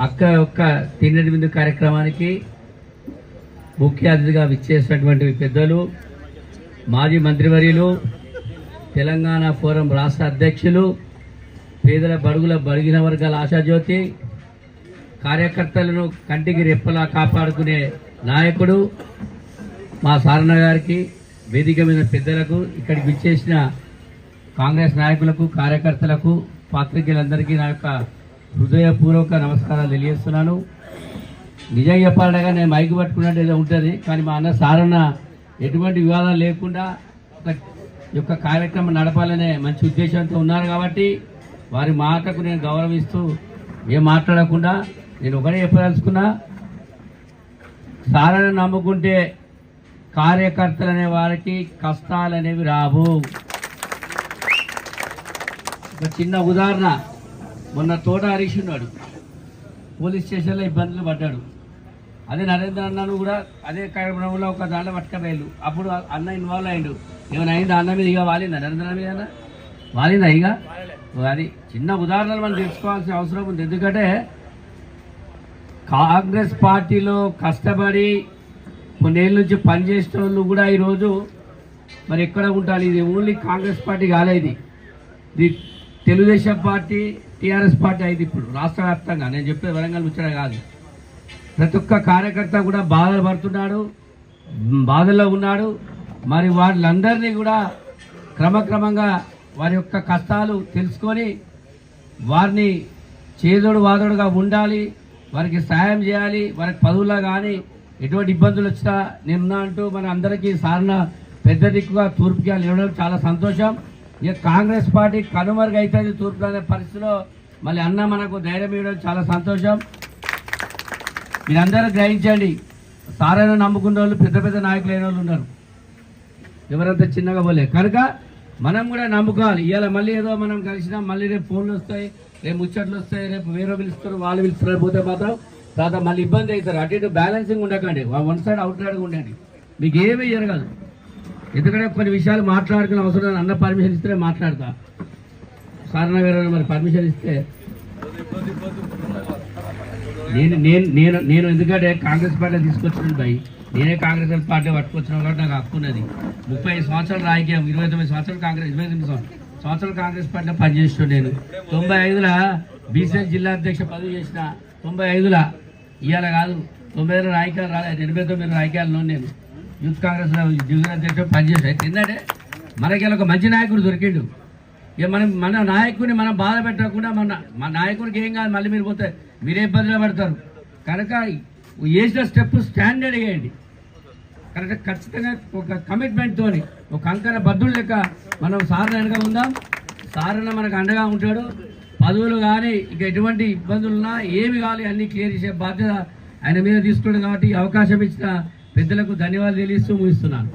అక్క యొక్క తిన్నటి విందు కార్యక్రమానికి ముఖ్య అతిథిగా విచ్చేసినటువంటి పెద్దలు, మాజీ మంత్రివర్యులు, తెలంగాణ ఫోరం రాష్ట్ర అధ్యక్షులు, పేదల బడుగుల బడిగిన వర్గాల ఆశాజ్యోతి, కార్యకర్తలను కంటికి రెప్పలా కాపాడుకునే నాయకుడు మా సారణ గారికి, వేదిక మీద పెద్దలకు, ఇక్కడికి విచ్చేసిన కాంగ్రెస్ నాయకులకు, కార్యకర్తలకు, పాత్రికేయులందరికీ నా యొక్క హృదయపూర్వక నమస్కారాలు తెలియజేస్తున్నాను. నిజం చెప్పాలనగా నేను మైకు పట్టుకున్నట్టు ఏదో ఉంటుంది, కానీ మా అన్న సారణ ఎటువంటి వివాదాలు లేకుండా యొక్క కార్యక్రమం నడపాలనే మంచి ఉద్దేశంతో ఉన్నారు కాబట్టి వారి మాటకు నేను గౌరవిస్తూ ఏం మాట్లాడకుండా నేను ఒకటే చెప్పదలుచుకున్నా, సారణ నమ్ముకుంటే కార్యకర్తలు అనే వారికి కష్టాలు అనేవి రావు. ఒక చిన్న ఉదాహరణ, మొన్న తోట హరీష్ ఉన్నాడు, పోలీస్ స్టేషన్లో ఇబ్బందులు పడ్డాడు. అదే నరేంద్ర అన్నను కూడా అదే కార్యక్రమంలో ఒక దాంట్లో పట్టుకపోయారు. అప్పుడు అన్న ఇన్వాల్వ్ అయ్యాడు. ఏమైనా అయింది అన్న మీద? ఇక వాలిందా నరేంద్ర మీద? అన్న వాలిందా? ఇక అది చిన్న ఉదాహరణలు మనం తెలుసుకోవాల్సిన అవసరం ఉంది. ఎందుకంటే కాంగ్రెస్ పార్టీలో కష్టపడి కొన్నేళ్ళ నుంచి పనిచేసిన వాళ్ళు కూడా ఈరోజు మరి ఎక్కడ ఉంటారు. ఇది ఓన్లీ కాంగ్రెస్ పార్టీ కాలేదు, ఇది తెలుగుదేశం పార్టీ, టీఆర్ఎస్ పార్టీ అయింది ఇప్పుడు రాష్ట్ర వ్యాప్తంగా. నేను చెప్పేది వరంగల్ ముచ్చట కాదు. ప్రతి ఒక్క కార్యకర్త కూడా బాధలు పడుతున్నాడు, బాధల్లో ఉన్నాడు. మరి వాళ్ళందరినీ కూడా క్రమక్రమంగా వారి యొక్క కష్టాలు తెలుసుకొని వారిని చేదోడు వాదోడుగా ఉండాలి, వారికి సాయం చేయాలి. వారికి పదవుల్లో కానీ ఎటువంటి ఇబ్బందులు వచ్చినా నేనున్నా అంటూ మన అందరికీ సారణ పెద్ద దిక్కుగా తూర్పుకి నిలవడం చాలా సంతోషం. ఇక కాంగ్రెస్ పార్టీ కనుమరుగు అవుతుంది తూర్పు అనే పరిస్థితిలో మళ్ళీ అన్న మనకు ధైర్యం ఇవ్వడం చాలా సంతోషం. మీరందరూ గ్రహించండి, సారణ నమ్ముకున్న వాళ్ళు పెద్ద పెద్ద నాయకులు అయిన వాళ్ళు ఉన్నారు, ఎవరంతా చిన్నగా పోలే. కనుక మనం కూడా నమ్ముకోవాలి. ఇవాళ మళ్ళీ ఏదో మనం కలిసినా మళ్ళీ రేపు ఫోన్లు వస్తాయి, రేపు ముచ్చట్లు వస్తాయి, రేపు వేరే పిలుస్తారు, వాళ్ళు పిలుస్తారు, పోతే మాత్రం తర్వాత మళ్ళీ ఇబ్బంది అవుతారు. అటు ఇటు బ్యాలెన్సింగ్ ఉండకండి, వన్ సైడ్ అవుట్ సైడ్గా ఉండండి, మీకు ఏమీ జరగదు. ఎందుకంటే కొన్ని విషయాలు మాట్లాడుకునే అవసరం, అన్న పర్మిషన్ ఇస్తే మాట్లాడతా. సారణ గారు మరి పర్మిషన్ ఇస్తే నేను ఎందుకంటే కాంగ్రెస్ పార్టీ తీసుకొచ్చిన భయ్, నేనే కాంగ్రెస్ పార్టీ పట్టుకొచ్చిన కాబట్టి నాకు హక్కు ఉన్నది. 35 సంవత్సరాలు రాజకీయం, 29 సంవత్సరాలు కాంగ్రెస్, 28 సంవత్సరాలు కాంగ్రెస్ పార్టీలో పనిచేస్తున్నాను. నేను 95లో బీసీఎస్ జిల్లా అధ్యక్ష పదవి చేసిన, 95లో ఇవాళ కాదు, 95లో రాజకీయాలు రాలేదు, 89 రాజకీయాల్లో నేను యూత్ కాంగ్రెస్ జిల్లా అధ్యక్షుడు పనిచేసాను. ఎందుకంటే మనకి ఒక మంచి నాయకుడు దొరికిండు. ఇక మన నాయకుడిని మనం బాధ పెట్టకుండా మన నాయకుడికి ఏం కాదు, మళ్ళీ మీరు పోతే మీరే ఇబ్బందులు పడతారు. కనుక వేసిన స్టెప్ స్టాండర్డ్ వేయండి. కనుక ఖచ్చితంగా ఒక కమిట్మెంట్తో ఒక కంకర బద్దులు లెక్క మనం సారణ వెనక ఉందాం. సారణ మనకు అండగా ఉంటాడు. పదవులు కానీ ఇక ఎటువంటి ఇబ్బందులున్నా ఏమి కావాలి అన్నీ క్లియర్ చేసే బాధ్యత ఆయన మీద తీసుకున్నాడు. కాబట్టి అవకాశం ఇచ్చిన పెద్దలకు ధన్యవాదాలు తెలియజేస్తూ ముగిస్తున్నాను.